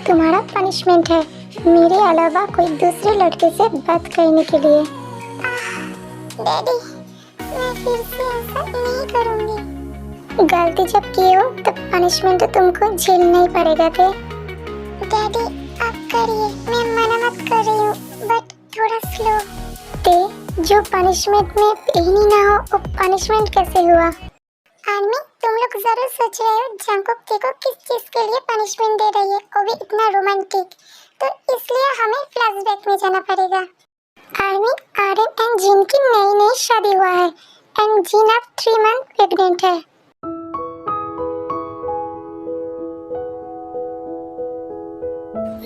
तुम्हारा पनिशमेंट है मेरे अलावा कोई दूसरे लड़के से बात करने के लिए। डैडी, मैं फिर से ऐसा नहीं करूंगी। गलती जब की हो तो पनिशमेंट तो तुमको झेलना ही पड़ेगा। थे डैडी आप करिए, मैं मना मत कर रही हूँ, बट थोड़ा स्लो। ते जो पनिशमेंट में पेन ही ना हो वो पनिशमेंट कैसे हुआ? आर्मी, तुम लोग जरूर सोच रहे हो जंकुक को किस चीज के लिए पनिशमेंट दे रही है, वो भी इतना रोमांटिक। तो इसलिए हमें फ्लैशबैक में जाना पड़ेगा। आर्मी, आर्यन एंड जिन की नई शादी हुआ है एंड जिन अब 3 मंथ प्रेग्नेंट है।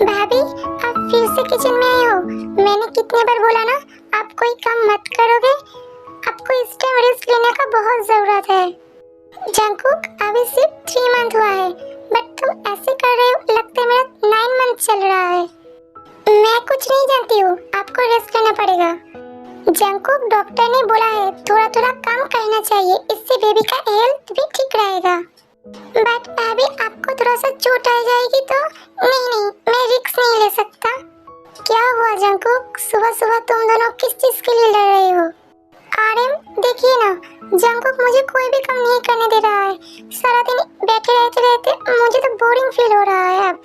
भाभी, आप फिर से किचन में आए हो। मैंने कितने बार बोला ना, आप कोई काम मत करोगे। आपको इस टाइम रेस्ट लेने का बहुत जरूरत है। जंकुक, अभी सिर्फ 3 मंथ हुआ है, बट तुम ऐसे कर रहे हो, लगता है मेरा 9 मंथ चल रहा है। मैं कुछ नहीं जानती हूँ, आपको रेस्ट लेना पड़ेगा। जंकुक, डॉक्टर ने बोला है थोड़ा थोड़ा काम करना चाहिए, इससे बेबी का हेल्थ भी ठीक रहेगा। बट अभी आपको थोड़ा सा चोट आ जाएगी तो नहीं, मैं रिस्क नहीं ले सकता। क्या हुआ जंकुक, सुबह सुबह तुम दोनों किस चीज के लिए लड़ रहे हो? आर्यन, देखिए ना, जंकुक मुझे कोई भी काम नहीं करने दे रहा है। सारा दिन बैठे रहते मुझे तो बोरिंग फील हो रहा है अब।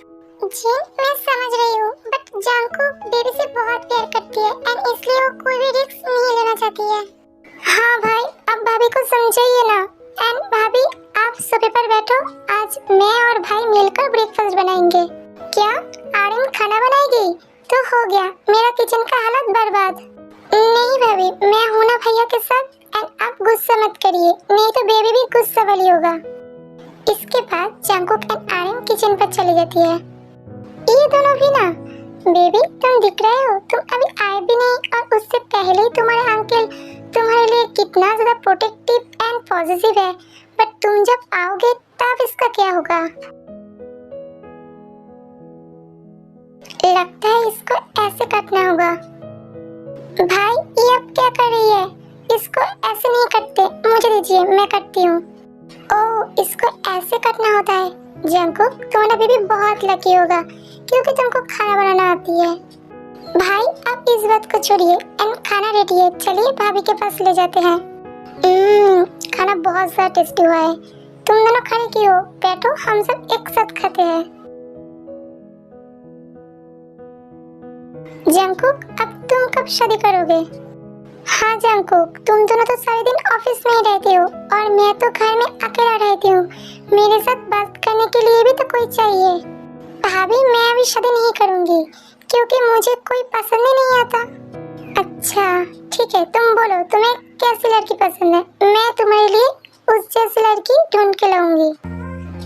जी मैं समझ रही हूँ, बट जंकुक बेबी से बहुत प्यार करती है एंड इसलिए वो कोई भी रिस्क नहीं लेना चाहती है। हाँ भाई, अब भाभी को समझाइए ना। एंड भाभी, आप सोफे पर बैठो, आज मैं और भाई मिलकर ब्रेकफास्ट बनाएंगे। क्या आर्यन खाना बनाएगी? तो हो गया, मेरा किचन का हालत बर्बाद। नहीं भाभी, मैं हूं ना भैया के साथ, एंड आप गुस्सा मत करिए, नहीं तो बेबी भी गुस्सा वाली होगा। इसके बाद जंकुक एंड आर्यन किचन पर चली जाती है। ये दोनों भी ना, बेबी तुम दिख रहे हो, तुम अभी आए भी नहीं और उससे पहले ही तुम्हारे अंकल तुम्हारे लिए कितना ज्यादा प्रोटेक्टिव एंड पॉजिटिव है, बट तुम जब आओगे तब इसका क्या होगा? लगता है इसको ऐसे काटना होगा। भाई, ये अब क्या कर रही है? इसको ऐसे नहीं कटते, मुझे दीजिए, मैं कटती हूँ। ओह, इसको ऐसे कटना होता है। जंकुक, तुम्हारा बेबी बहुत लकी होगा क्योंकि तुमको खाना बनाना आती है। भाई, आप इस बात को छोड़िए एंड खाना रेडी है, चलिए भाभी के पास ले जाते हैं। खाना बहुत ज्यादा टेस्टी हुआ है। तुम दोनों खड़े क्यों हो? बैठो, हम सब एक साथ खाते हैं। जंकुक, अब तुम कब शादी करोगे? हाँ जंकुक, तुम दोनों तो सारे दिन ऑफिस में ही रहती हो और मैं तो घर में अकेला रहती हूँ। मेरे साथ बात करने के लिए भी तो कोई चाहिए। भाभी, मैं अभी शादी नहीं करूँगी क्योंकि मुझे कोई पसंद ही नहीं आता। अच्छा ठीक है, तुम बोलो तुम्हें कैसी लड़की पसंद है, मैं तुम्हारे लिए उस जैसी लड़की ढूंढ के लाऊंगी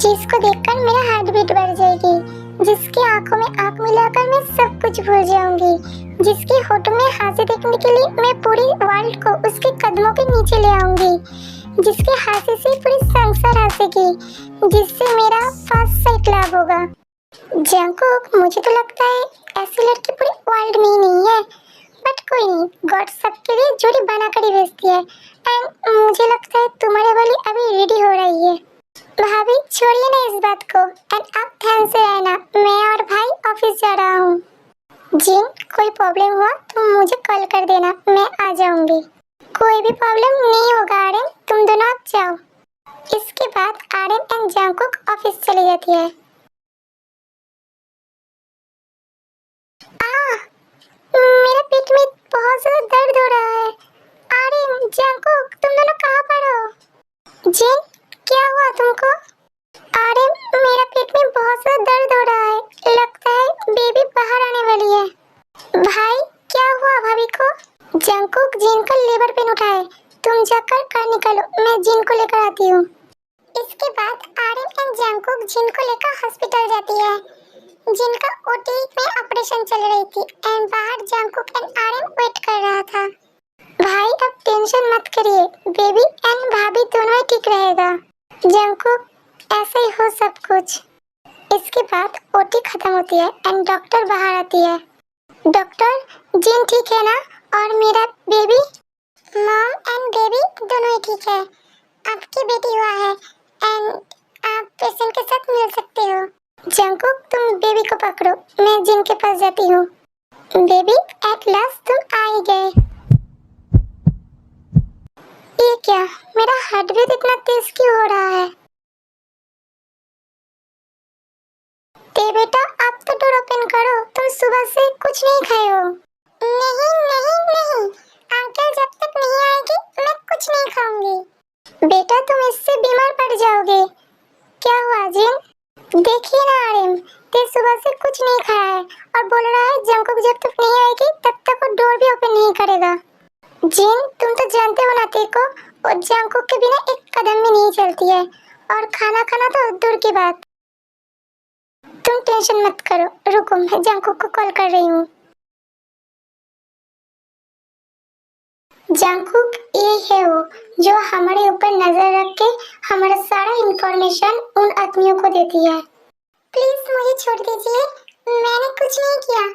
जिसको देखकर मेरा हार्ट बीट बढ़ जाएगी, जिसकी आंखों में आंख मिलाकर मैं सब कुछ भूल जाऊंगी, जिसके होठों में हंसी देखने के लिए मैं पूरी वर्ल्ड को उसके कदमों के नीचे ले आऊंगी, जिसके हंसी से पूरी संसार हंसेगी, जिससे मेरा फर्स्ट साइट लाभ होगा। जंकुक, मुझे तो लगता है ऐसी लड़की पूरी वर्ल्ड में ही नहीं है, बट कोई नहीं, गॉड सबके लिए जोड़ी बनाकर ही भेजती है। एंड मुझे लगता है तुम्हारे वाली अभी रेडी हो रही है। भाभी, छोड़िए ना इस बात को एंड आप ध्यान से रहना, मैं और भाई ऑफिस जा रहा हूँ। जिन, कोई प्रॉब्लम हुआ तो मुझे कॉल कर देना, मैं आ जाऊंगी। कोई भी प्रॉब्लम नहीं होगा आर्यन, तुम दोनों आप जाओ। इसके बाद आर्यन एंड जंकुक ऑफिस चली जाती है। मेरा पेट में बहुत ज्यादा दर्द हो रहा है। आर्यन, जंकुक, तुम दोनों कहाँ पर हो? जिन, क्या हुआ तुमको? आर्यन, मेरा पेट में बहुत ज्यादा दर्द हो रहा है, लगता है बेबी बाहर आने वाली है। भाई, क्या हुआ भाभी को? जंकुक, जिन का लेबर पेन उठा है, तुम जाकर कार निकालो, मैं जिन को लेकर आती हूँ। इसके बाद आर्यन एंड जंकुक जिन को लेकर हॉस्पिटल जाती है। जिनका ओटी में ऑपरेशन चल रही थी एंड बाहर जंकुक एंड आर्यन वेट कर रहा था। भाई, अब टेंशन मत करिए, बेबी एंड भाभी दोनों ही ठीक रहेगा। जंकुक, ऐसा ही हो सब कुछ। इसके बाद ओटी खत्म होती है एंड डॉक्टर बाहर आती है। डॉक्टर, जिन ठीक है ना? और मेरा बेबी? मॉम एंड बेबी दोनों ही ठीक है। आपकी बेटी हुआ है एंड आप पेशेंट के साथ मिल सकते हो। जंकुक, तुम बेबी को पकड़ो क्या? मेरा हार्ट बीट इतना तेज क्यों हो रहा है? ते बेटा, आप तो डोर ओपन करो, तुम सुबह से कुछ नहीं खाए हो। नहीं नहीं नहीं, अंकल जब तक नहीं आएगी मैं कुछ नहीं खाऊंगी। बेटा तुम इससे बीमार पड़ जाओगे। क्या हुआ जिन? देखिए ना आर्यन, ते सुबह से कुछ नहीं खाया है और बोल रहा है जंकुक जब तक नहीं आएगी तब तक वो डोर भी ओपन नहीं करेगा। जिन तुम तो जानते हो ना ते को, वो जंकुक के बिना एक कदम भी नहीं चलती है और खाना खाना तो दूर की बात। तुम टेंशन मत करो, रुको मैं जंकुक को कॉल कर रही हूँ। जंकुक ये है वो जो हमारे ऊपर नजर रख के हमारा सारा इंफॉर्मेशन उन आदमियों को देती है। प्लीज मुझे छोड़ दीजिए, मैंने कुछ नहीं किया,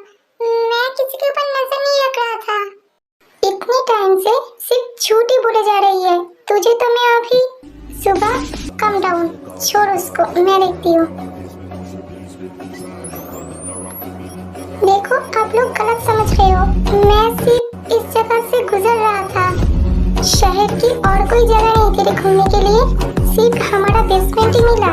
मैं किसी के ऊपर नजर नहीं रख रहा था। इतने टाइम से सिर्फ झूठ ही बोले जा रही है, तुझे तो मैं अभी सुबह। कम डाउन, छोड़ उसको, मैं देखती हूँ। देखो आप लोग गलत समझ रहे हो, मैं सिर्फ इस जगह से गुजर रहा था। शहर की और कोई जगह नहीं थी घूमने के लिए, सिर्फ हमारा बेसमेंट ही मिला।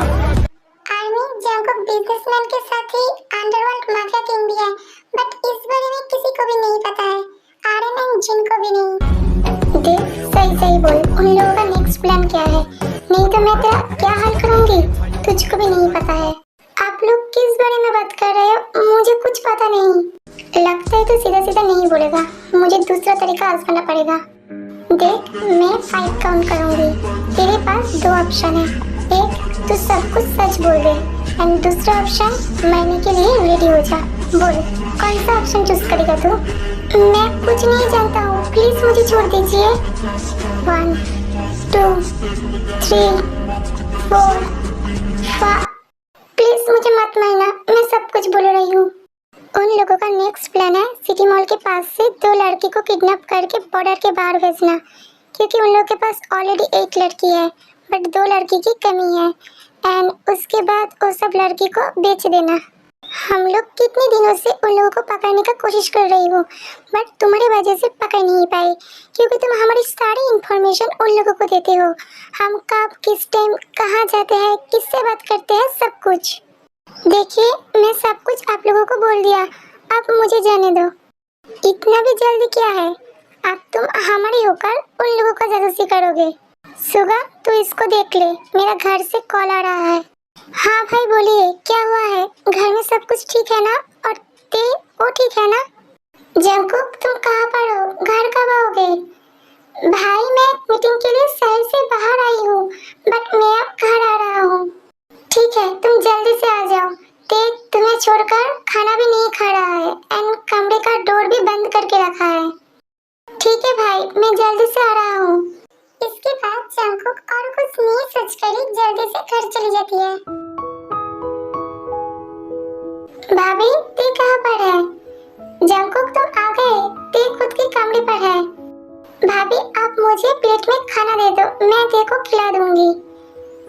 आर्मी जंकुक बिजनेसमैन के साथ ही अंडरवर्ल्ड माफिया किंग भी है, बट इस बारे में किसी को भी नहीं पता है, आर्यन एंड जिन को भी नहीं। देख सही सही बोल, उन लोगों का नेक्स्ट प्लान क्या है, नहीं तो मैं तेरा क्या हाल करूंगी, तुझको भी नहीं पता है। आप लोग किस बारे में बात कर रहे हो, मुझे कुछ पता नहीं। लगता है तो सीधा सीधा नहीं बोलेगा, मुझे दूसरा तरीका आजमाना पड़ेगा। देख मैं 5 काउंट करूंगी, तेरे पास 2 ऑप्शन है, एक तू सब कुछ सच बोल दे एंड दूसरा ऑप्शन मरने के लिए रेडी हो जा। बोल कौन सा ऑप्शन चूज करेगा तू? मैं कुछ नहीं जानता हूँ, प्लीज मुझे छोड़ दीजिए। 1 2 3 4 5। प्लीज मुझे मत मारना, मैं सब कुछ बोल रही हूँ। उन लोगों का नेक्स्ट प्लान है सिटी मॉल के पास से 2 लड़की को किडनैप करके बॉर्डर के बाहर भेजना, क्योंकि उन लोगों के पास ऑलरेडी 1 लड़की है बट 2 लड़की की कमी है, एंड उसके बाद वो सब लड़की को बेच देना। हम लोग कितने दिनों से उन लोगों को पकड़ने का कोशिश कर रही हूँ, बट तुम्हारी वजह से पकड़ नहीं पाए, क्योंकि तुम हमारी सारी इंफॉर्मेशन उन लोगों को देते हो। हम कब किस टाइम कहाँ जाते हैं, किससे बात करते हैं, सब कुछ। देखिए मैं सब कुछ आप लोगों को बोल दिया, अब मुझे जाने दो। इतना भी जल्दी क्या है, अब तुम हमारी होकर उन लोगों का जासूसी करोगे। सुगा तू इसको देख ले, मेरा घर से कॉल आ रहा है। हाँ भाई बोलिए, क्या हुआ है? घर में सब कुछ ठीक है ना? और ते वो ठीक है ना? जंकुक तुम कहाँ पर हो, घर कब आओगे? भाई मैं मीटिंग के लिए शहर से बाहर आई हूँ, बट मैं अब घर आ रहा हूँ। ठीक है तुम जल्दी से आ जाओ, ते तुम्हें छोड़कर खाना भी नहीं खा रहा है एंड कमरे का डोर भी बंद करके रखा है। ठीक है भाई मैं जल्दी से आ रहा हूँ। इसके बाद जंकुक और कुछ नहीं सोच कर ही जल्दी से घर चली जाती है। भाभी ते कहाँ पर है? जंकुक तुम आ गए, ते खुद के कमरे पर है। भाभी आप मुझे प्लेट में खाना दे दो, मैं ते को खिला दूंगी।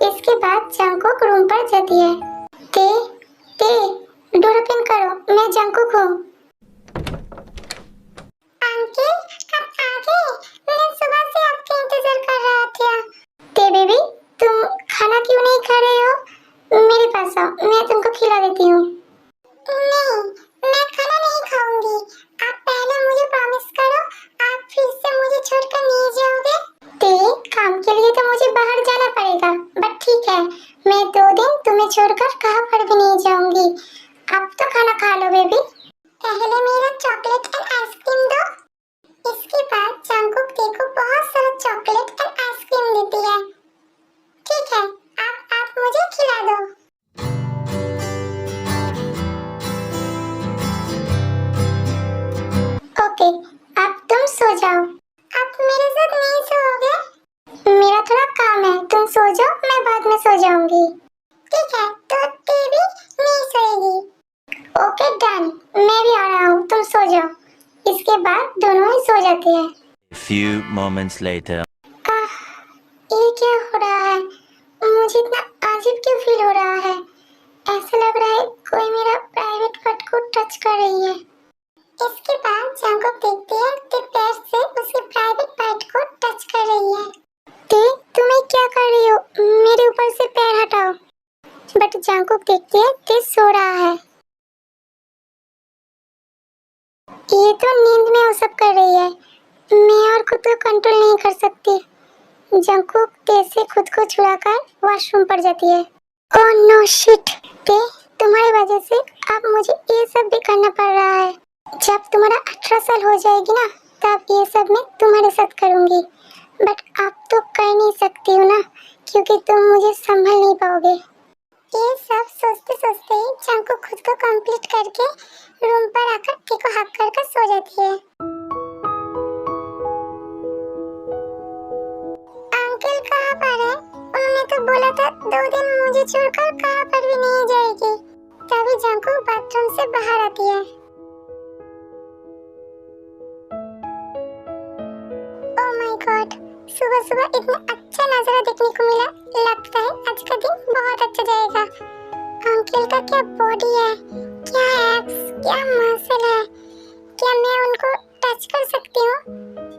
इसके बाद जंकुक रूम पर जाती है। ते डोर ओपन करो, मैं जंकुक हूँ। अंकल आप आ गए, मैं सुबह से आपका इंतजार कर रहा था। ते बेबी तुम खाना क्यों नहीं खा रहे हो? मेरे पास आओ, मैं तुमको खिला देती हूँ। नहीं मैं खाना नहीं खाऊंगी, आप पहले मुझे प्रॉमिस करो आप फिर से मुझे छोड़कर नहीं जाओगे। ते काम के लिए तो मुझे बाहर जाना पड़ेगा, बट ठीक है मैं 2 दिन तुम्हें छोड़कर कहाँ पर भी नहीं जाऊंगी। अब तो खाना खा लो बेबी। पहले मेरा चॉकलेट एंड आइसक्रीम दो। इसके बाद जंकुक ते को बहुत सारा चॉकलेट एंड आइसक्रीम देती है। ठीक है आप मुझे खिला दो। ओके अब तुम सो जाओ। आप मेरे साथ नहीं सोओगे? मेरा थोड़ा काम है, तुम सो जाओ, मैं बाद में सो जाऊंगी। ठीक है तो ते भी नहीं सोएगी। ओके डन, मैं भी आ रहा हूँ, तुम सो जाओ। इसके बाद दोनों ही सो जाते हैं। Few moments later. ये क्या हो रहा है? मुझे इतना अजीब क्यों फील हो रहा है? ऐसा लग रहा है कोई मेरा प्राइवेट पार्ट को टच कर रही है। इसके बाद जंकुक देखती है कि पैर से उसके प्राइवेट पार्ट को टच कर रही है। को कंट्रोल नहीं कर सकती। जंकुक ते से खुद को छुड़ाकर वॉशरूम पर जाती है। ओह नो शिट, ते तुम्हारी वजह से अब मुझे ये सब भी करना पड़ रहा है। जब तुम्हारा 18 साल हो जाएगी ना, तब ये सब मैं तुम्हारे साथ करूंगी। बट अब तो कर नहीं सकती हूँ ना, क्योंकि तुम मुझे संभाल नहीं पाओगे। ये सब सोचते सोचते ही जंकुक खुद को कंप्लीट करके रूम पर आकर ते को हक कर सो जाती है। अंकल कहाँ पर है? उन्होंने तो बोला था 2 दिन मुझे छोड़कर कहाँ पर भी नहीं जाएगी। तभी जंकुक बाथरूम से बाहर आती है। ओह माय गॉड, सुबह सुबह इतना अच्छा नजारा देखने को मिला। लगता है आज का दिन बहुत अच्छा जाएगा। अंकल का क्या बॉडी है, क्या एब्स, क्या मसल है। क्या मैं उनको टच कर सकती हूँ?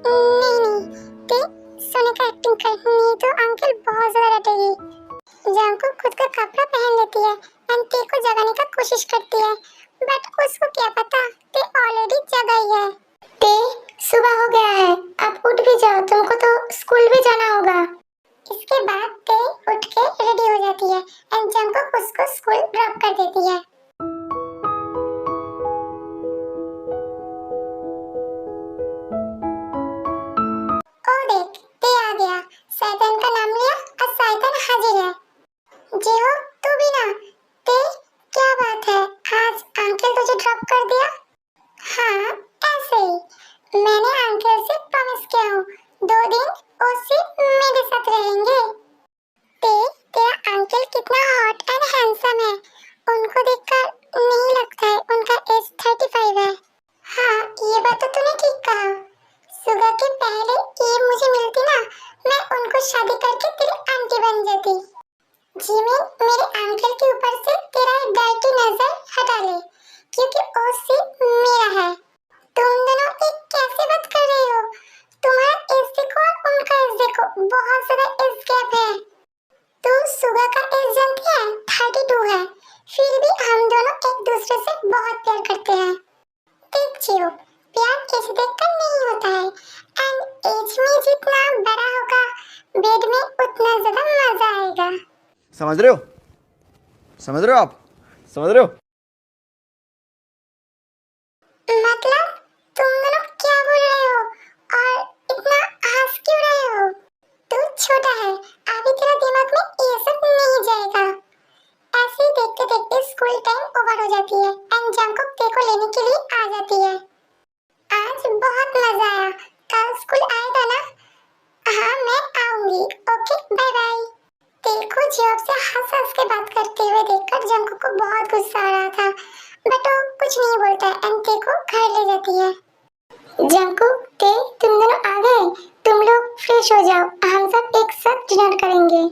नहीं, ते सोने का एक्टिंग कर, नहीं तो अंकल बहुत ज्यादा डरेगी। जंकुक खुद का कपड़ा पहन लेती है एंड ते को जगाने का कोशिश करती है, बट उसको क्या पता ते ऑलरेडी जगा ही है। ते सुबह हो गया है, अब उठ भी जाओ, तुमको तो स्कूल भी जाना होगा। इसके बाद ते उठ के रेडी हो जाती है एंड जंकुक उसको स्कूल ड्रॉप कर देती है। ओ देख, ते आ गया। शैतान का नाम लिया और शैतान हाजिर है। जी हो, तू भी ना। ते क्या बात है, आज अंकल तुझे ड्रॉप कर दिया? हाँ, ऐसे ही। मैंने अंकल से प्रॉमिस किया हूँ 2 दिन वो सिर्फ मेरे साथ रहेंगे। तेरा अंकल कितना हॉट एंड हैंडसम है। उनको देखकर नहीं लगता है उनका एज 35 है। हाँ, ये बात तो तूने ठीक कहा। सुगा के पहले ये मुझे मिलती ना, मैं उनको शादी करके तेरी आंटी बन जाती। जिमिन, मेरे अंकल के ऊपर से तेरा डर्टी नजर हटा ले, क्योंकि वो सिर्फ मेरा है। तुम दोनों एक कैसे बात कर रहे हो? तुम्हारा एज देखो और उनका एज देखो, बहुत ज्यादा एज गैप है। तू सुगा का एज जानती है? 32 है। फिर भी हम दोनों एक दूसरे से बहुत प्यार करते हैं। देख जियो, प्यार एज देखकर नहीं होता है एंड एज में जितना बड़ा होगा बेड में उतना ज्यादा मजा आएगा। समझ रहे हो? समझ रहे हो आप? समझ रहे हो? मतलब तुम दोनों क्या बोल रहे हो और इतना हंस क्यों रहे हो? तू छोटा है, अभी तेरा दिमाग में ये सब नहीं जाएगा। ऐसे ही देखते देखते स्कूल टाइम ओवर हो जाती है एंड जंकुक ते को लेने के लिए आ जाती है। आज बहुत मजा आया, कल स्कूल आएगा ना? हाँ, मैं आऊंगी। Okay, bye bye. ते को जॉब से हंस के बात करते हुए देखकर जंकुक को बहुत गुस्सा आ रहा था, बट वो कुछ नहीं बोलता है एंड ते को घर ले जाती है। जंकुक, ते, तुम दोनों आ गए। तुम लोग फ्रेश हो जाओ, हम सब एक साथ डिनर करेंगे।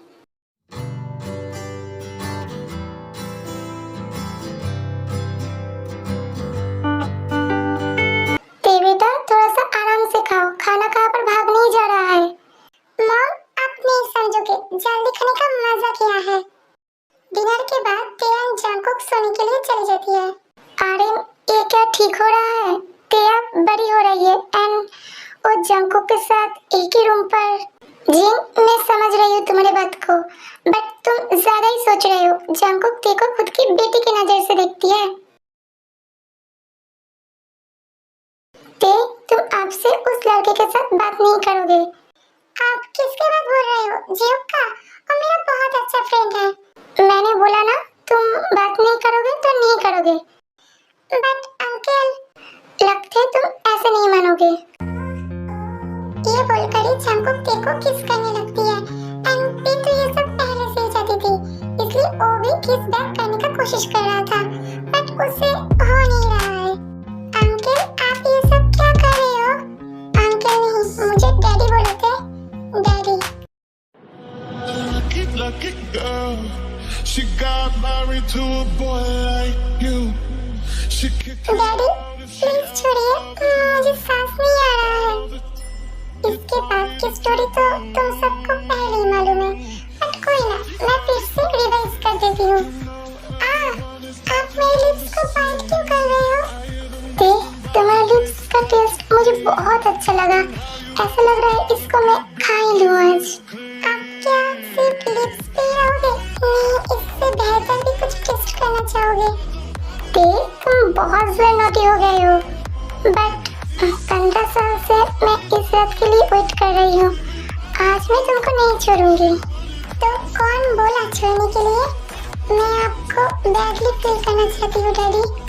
ते बेटा, थोड़ा सा आराम से खाओ, खाना कहाँ पर भाग नहीं जा रहा है। मॉम, आप नहीं समझोगे, जल्दी खाने का मजा क्या है। डिनर के बाद तेया जंकुक सोने के लिए चली जाती है। अरे, ये क्या ठीक हो रहा है? तेया बड़ी हो रही है एंड वो जंकुक के साथ एक ही रूम पर। जिन, मैं समझ रही हूँ तुम्हारी बात को, बट तुम ज्यादा ही सोच रहे हो। जंकुक ते को खुद की बेटी की नजर से देखती है। ते, तुम आपसे उस लड़के के साथ बात नहीं करोगे। आप किसके बात बोल रहे हो? जियो का, वो मेरा बहुत अच्छा फ्रेंड है। मैंने बोला ना, तुम बात नहीं करोगे तो नहीं करोगे। बट अंकल, लगता है तुम ऐसे नहीं मानोगे। ये बोलकर ही जंकुक ते को किस करने लगती है एंड ते तो ये सब पहले से ही चाहती थी, इसलिए वो भी किस बैक करने का कोशिश कर रहा था, बट उससे हो नहीं रहा है। अंकल, आप ये सब क्या कर रहे हो? अंकल नहीं, मुझे डैडी बोलो थे। Daddy. Lucky girl, she got married to a boy like you. She kicked his daddy, please छोड़िए, मुझे सांस नहीं आ रहा है। इसके बाद की स्टोरी तो तुम सबको पहले ही मालूम है, बट कोई ना, मैं फिर से रिवाइज कर देती हूँ। आप मेरे लिप्स को बाइट क्यों कर रहे हो? ते, तुम्हारे लिप्स का टेस्ट मुझे बहुत अच्छा लगा ऐसा लग रहा है इसको मैं खा ही लूं आज। अब क्या सिर्फ लिप्स पे ही रहोगे? नहीं, इससे बेहतर भी कुछ टेस्ट करना चाहोगे? तुम बहुत ज्यादा नोटी हो गए हो, बट 15 साल से मैं इस रात के लिए वेट कर रही हूँ। आज मैं तुमको नहीं छोड़ूंगी। तो कौन बोला छोड़ने के लिए? मैं आपको बैडली फील करना चाहती हूँ डैडी।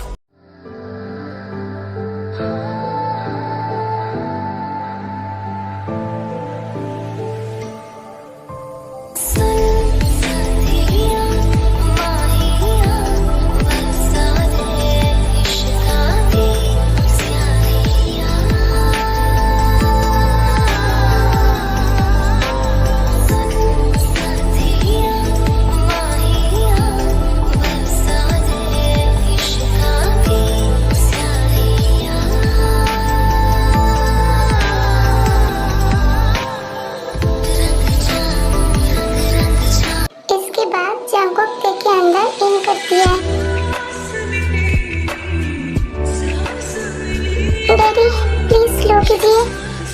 डैडी प्लीज स्लो कीजिए,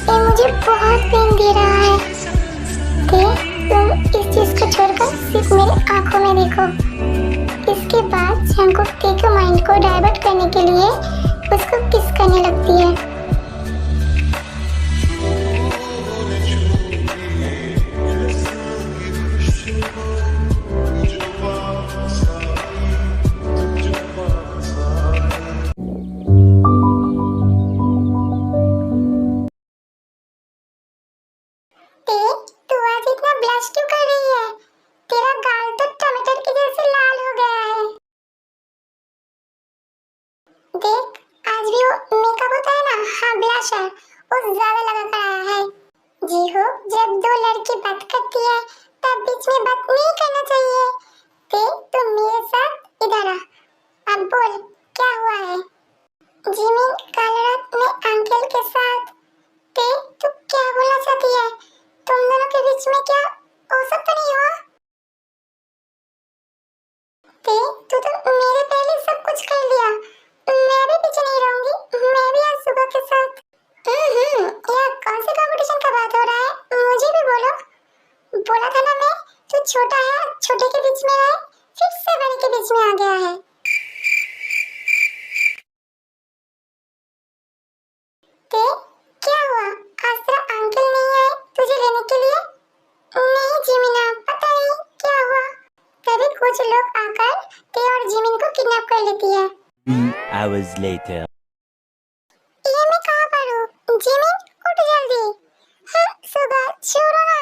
ये मुझे बहुत पेन दे रहा है। तुम इस चीज को छोड़कर सिर्फ मेरे आंखों में देखो। इसके बाद जंकुक के माइंड को डाइवर्ट करने के लिए उसको किस करने लगती है। वो ज्यादा लगा कर आया है। जी हो, जब दो लड़की बात करती है तब बीच में बात नहीं करना चाहिए। तुम मेरे साथ इधर आ, अब बोल क्या हुआ है? जिमिन कल रात में अंकल के साथ। तू क्या बोलना चाहती है? तुम दोनों के बीच में क्या हो सकता नहीं हुआ? तू तो मेरे पहले सब कुछ कर लिया। मैं भी पीछे नहीं रहूंगी, मैं भी आज सुबह के साथ। यह कौन से कंपटीशन का बात हो रहा है? मुझे भी बोलो। बोला था ना मैं, तू छोटा है, छोटे के बीच में रहे, फिर से बड़े के बीच में आ गया है। क्या हुआ? आज तेरा अंकल नहीं आए तुझे लेने के लिए? नहीं जिमिना, पता नहीं क्या हुआ। तभी कुछ लोग आकर ते और जिमिन को किडनैप कर लेती है। 2 hours later. ये मैं कहाँ पर हूँ? जिमिन उठ जल्दी। सुबह छोड़ो ना।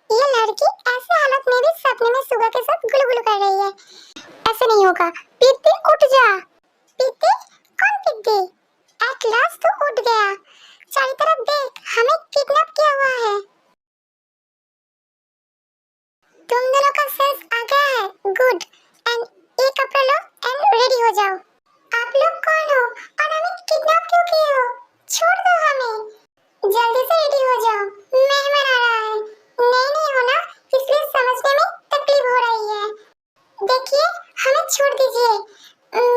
ये लड़की ऐसे हालत में भी सपने में सुबह के साथ गुलगुल कर रही है। ऐसे नहीं होगा। पीती उठ जा। पीती? कौन पीती? एट लास्ट तो उठ गया। चारों तरफ देख, हमें किडनैप किया हुआ है। तुम दोनों का सेंस आ गया है। गुड। एंड ये कपड़ा लो एंड रेडी हो जाओ। आप लोग कौन हो और हमें किडनैप क्यों किए हो? छोड़ दो हमें। जल्दी से रेडी हो जाओ, मेहमान आ रहा है। नहीं हो ना, इसलिए समझने में तकलीफ हो रही है। देखिए, हमें छोड़ दीजिए।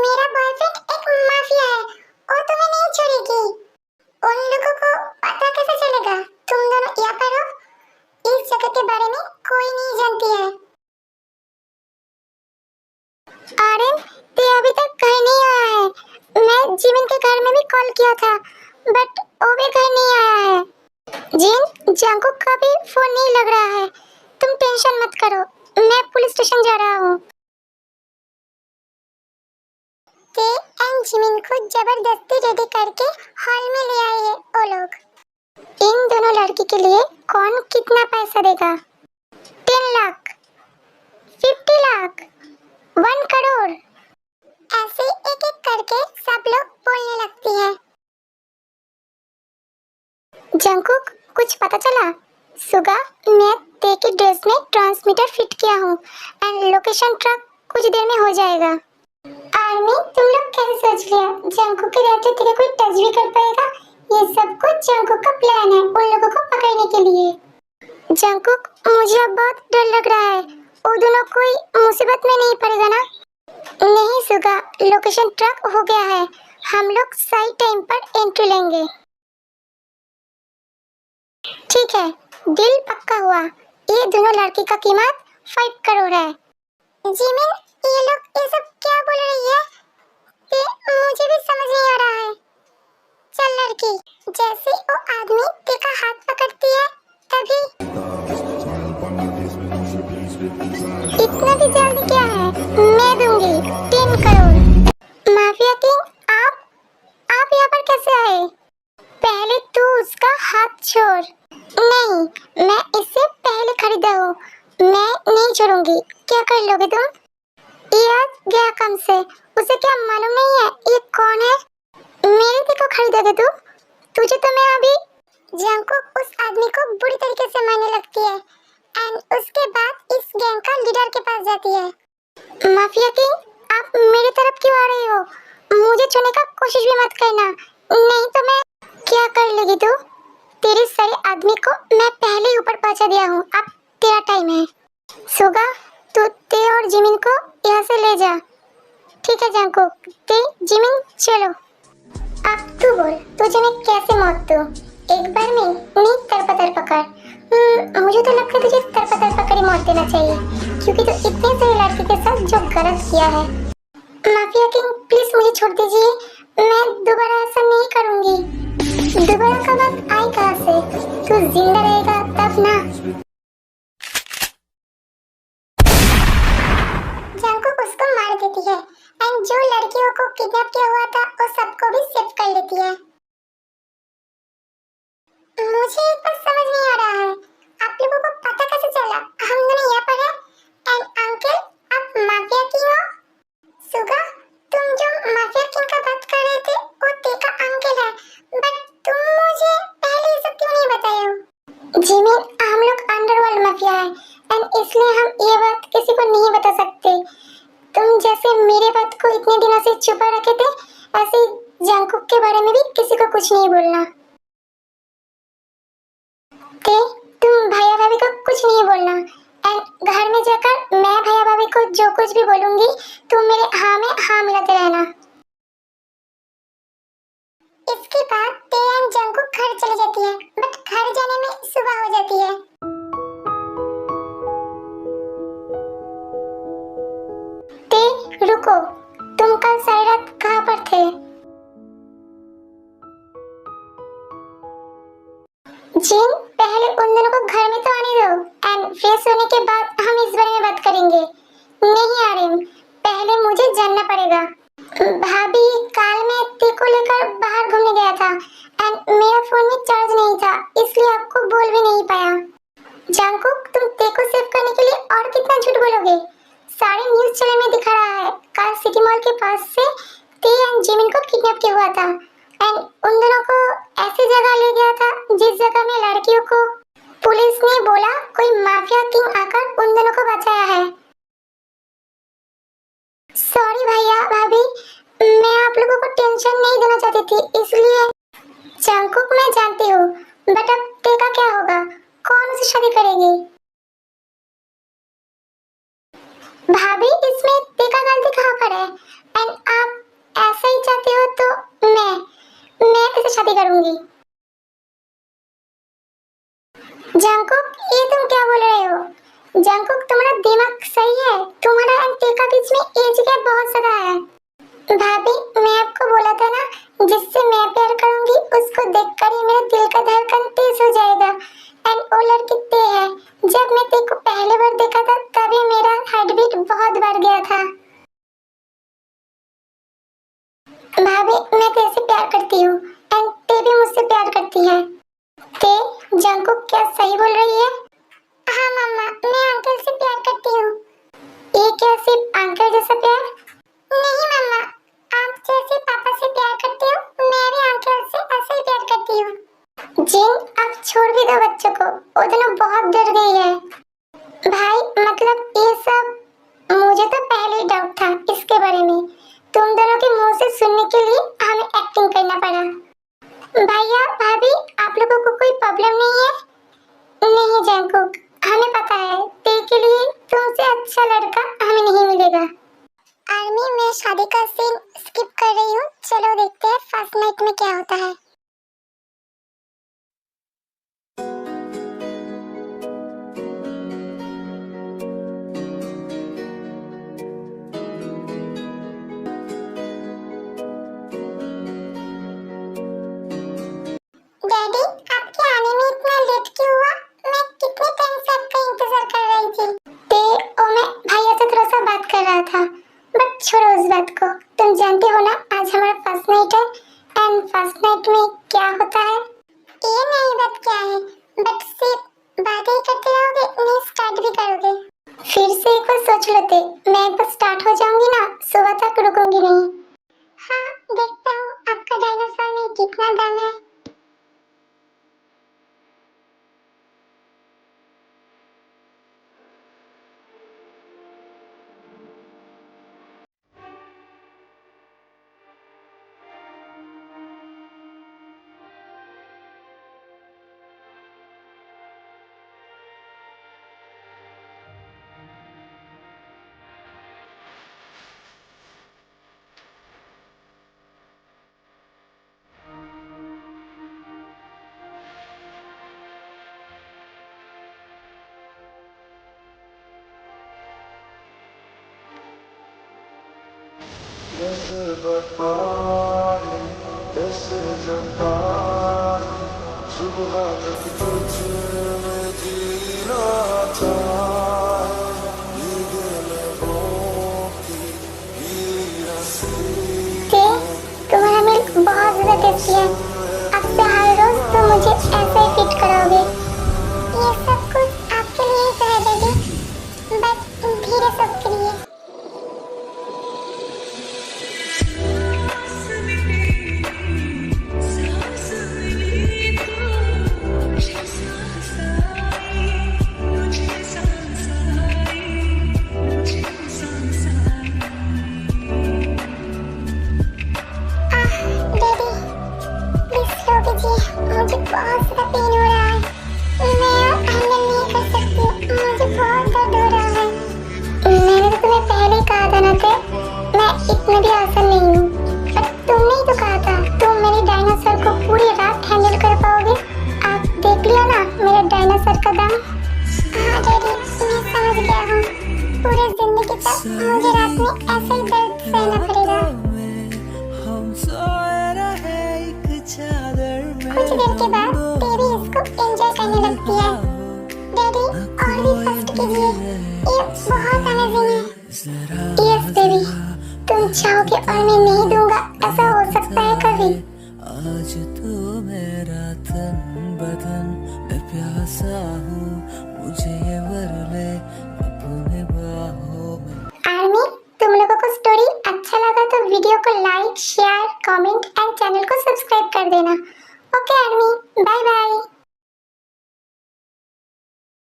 मेरा बॉयफ्रेंड एक माफिया है और तुम्हें नहीं छोड़ेगी। उन लोगों को पता कैसे चलेगा तुम दोनों यहाँ पर हो? इस जगह के बारे में कोई नहीं जानती है। आर्यन, ते अभी तक घर नहीं आया है। मैं जिमिन के घर में भी कॉल किया था, बट वो भी घर नहीं आया है। जिन, जंकुक का भी फोन नहीं लग रहा है। तुम टेंशन मत करो, मैं पुलिस स्टेशन जा रहा हूँ। ते एंड जिमिन को जबरदस्ती रेडी करके हॉल में ले आए हैं वो लोग। इन दोनों लड़की के लिए कौन कितना पैसा देगा? 10 लाख, 50 लाख, 1 करोड़। ऐसे एक एक करके सब लोग बोलने लगती है। जंकुक, कुछ पता चला? सुगा, मैं ते की ड्रेस में ट्रांसमीटर फिट किया हूँ एंड लोकेशन ट्रक कुछ देर में हो जाएगा। आर्मी, तुम लोग कैसे सोच लिया जंकुक के रहते तेरे कोई टच भी कर पाएगा? ये सब कुछ जंकुक का प्लान है उन लोगों को पकड़ने के लिए। जंकुक, मुझे अब बहुत डर लग रहा है। वो दोनों कोई मुसीबत में नहीं पड़ेगा ना? नहीं सुगा, लोकेशन ट्रक हो गया है। हम लोग सही टाइम पर एंट्री लेंगे। है, डील पक्का हुआ। ये दोनों लड़की का कीमत 5 करोड़ है। जिमिन, ये लोग ये सब क्या बोल रही है? ये मुझे भी समझ नहीं आ रहा है। चल लड़की, जैसे वो आदमी तेरा हाथ पकड़ती है तभी। इतना भी जल्दी क्या है? मैं दूंगी 10 करोड़। माफिया किंग, आप यहाँ पर कैसे आए? पहले तू उसका हाथ छोड़। नहीं, मैं इससे पहले खरीदा हूँ, मैं नहीं छोड़ूंगी। क्या कर लोगे तुम? ये आज गया कम से, उसे क्या मालूम नहीं है ये कौन है? मेरे दी को खरीदोगे तुम? तुझे तो मैं अभी। जंगकुक उस आदमी को बुरी तरीके से मारने लगती है एंड उसके बाद इस गैंग का लीडर के पास जाती है। माफिया किंग, आप मेरी तरफ क्यों आ रही हो? मुझे छूने का कोशिश भी मत करना, नहीं तो मैं। क्या कर लेगी तू? तेरे सारे आदमी को मैं पहले ही ऊपर पहुंचा दिया हूँ, अब तेरा टाइम है। सुगा, तू ते और जिमिन को यहाँ से ले जा। ठीक है जंगकुक, ते जिमिन चलो। अब तू बोल, तुझे मैं कैसे मौत दूँ? एक बार में नहीं, तरपा कर। मुझे तो लगता है तुझे तरपा कर ही मौत देना चाहिए, क्योंकि तू इतने सारे लड़के के साथ जो गलत किया है। माफिया किंग प्लीज मुझे छोड़ दीजिए, मैं दोबारा ऐसा नहीं करूंगी। दोबारा का वक्त आए कहाँ से? तू जिंदा रहेगा तब ना। जंगकुक उसको मार देती है एंड जो लड़कियों को किडनैप किया हुआ था वो सबको भी सेव कर लेती है। मुझे एक बात समझ नहीं आ रहा है, आप लोगों को पता कैसे चला हम दोनों यहाँ पर हैं? एंड अंकल, आप माफिया किंग हो? सुगा, तुम जो माफिया किंग का बात कर रहे थे वो तेका अंकल है, बट तुम मुझे पहले ये सब क्यों नहीं बताए हो? जिमिन, हम लोग अंडरवर्ल्ड माफिया है एंड इसलिए हम ये बात किसी को नहीं बता सकते। तुम जैसे मेरे बात को इतने दिनों से छुपा रखे थे, ऐसे जंगकुक के बारे में भी किसी को कुछ नहीं बोलना। तुम भैया भाभी को कुछ नहीं बोलना एंड घर में जाकर मैं भैया भाभी को जो कुछ भी बोलूंगी तुम मेरे हाँ में हाँ मिलाते रहना। इसके बाद ते एंड जंगकुक घर चली जाती है, बट घर जाने में सुबह हो जाती है। ते रुको, तुम कल सारी रात कहाँ पर थे? जिन, पहले उन दोनों को घर में तो आने दो एंड फ्रेश होने के बाद हम इस बारे में बात करेंगे। नहीं आर्यन, पहले मुझे जानना पड़ेगा। भाभी, कल मैं ते को लेकर बाहर घूमने गया था एंड मेरा फोन में चार्ज नहीं था, इसलिए आपको बोल भी नहीं पाया। जंगकुक, तुम ते को सेव करने के लिए और कितना झूठ बोलोगे? सारे न्यूज़ चैनल में दिखा रहा है कल सिटी मॉल के पास से ते एंड जिमिन को किडनैप किया हुआ था एंड उन दोनों को ऐसी जगह ले गया था जिस जगह में लड़कियों को पुलिस ने बोला कोई माफिया किंग आकर उन दोनों को बचाया है। सॉरी भैया भाभी, मैं आप लोगों को टेंशन नहीं देना चाहती थी, इसलिए। जंगकुक, मैं जानती हूँ, बट अब ते का क्या होगा? कौन उसे शादी करेगी? भाभी, इसमें ते का गलती कहाँ पर है? एंड आप ऐसा ही चाहते हो तो मैं किसे शादी करूंगी? जंगकुक, ये तुम क्या बोल रहे हो? जंगकुक, तुम्हारा दिमाग सही है? तुम्हारा एंड ते का बीच में एज गैप बहुत ज्यादा है। भाभी, मैं आपको बोला था ना, जिससे मैं प्यार करूंगी उसको देखकर ही मेरे दिल का धड़कन तेज हो जाएगा एंड वो लड़की ते है। जब मैं ते को पहली बार देखा था तभी मेरा हार्ट बीट बहुत बढ़ गया था। भाभी, मैं ते से प्यार करती हूँ एंड ते भी मुझसे प्यार करती है। ते, जंगकुक क्या सही बोल रही है? हाँ मम्मा, मैं अंकल से प्यार करती हूँ। ये क्या सिर्फ अंकल जैसा प्यार? नहीं मम्मा, आप जैसे पापा से प्यार करती हो, मैं भी अंकल से ऐसे ही प्यार करती हूँ। जिन, अब छोड़ भी दो बच्चों को, वो दोनों बहुत डर गई है। भाई, मतलब ये सब मुझे तो पहले ही डाउट था इसके बारे में, तुम दोनों के मुंह से सुनने के लिए हमें एक्टिंग करना पड़ा। भैया भाभी, आप लोगों को कोई प्रॉब्लम नहीं है? नहीं जंगकुक, हमें पता है ते के लिए तुमसे अच्छा लड़का हमें नहीं मिलेगा। आर्मी, मैं शादी का सीन स्किप कर रही हूँ, चलो देखते हैं फर्स्ट नाइट में क्या होता है। रेस्ट लेते, मैं एक बार स्टार्ट हो जाऊंगी ना, सुबह तक रुकूंगी नहीं। हाँ, देखता हूँ आपका डायनासोर में कितना दम है। तुम्हारा मिल्क बहुत ज्यादा टेस्टी है। अब से हर रोज तुम मुझे ऐसे ही फीड करोगे। ये सब कुछ आपके लिए ही तो है डैडी, बस धीरे सबके लिए। मुझे बहुत ज्यादा पेन हो रहा है, मैं हैंडल नहीं कर सकती, मुझे बहुत दर्द हो रहा है। मैंने तो तुम्हें पहले ही कहा था ना थे, मैं इतना भी आसान नहीं हूँ। पर तुमने ही तो कहा था तुम मेरे डायनासोर को पूरी रात हैंडल कर पाओगे। आप देख लिया ना मेरे डायनासोर का दम। हाँ डैडी, मैं समझ गया हूँ। पूरी जिंदगी तक मुझे रात में ऐसे ही दर्द सहना पड़ेगा। कुछ देर के बाद बेबी इसको एंजॉय करने लगती है। डैडी और भी फर्स्ट कीजिए, ये बहुत अमेजिंग है। यस बेबी, तुम चाहोगे और मैं नहीं दूंगा, ऐसा हो सकता है कभी? आज तो मेरा तन बदन में प्यासा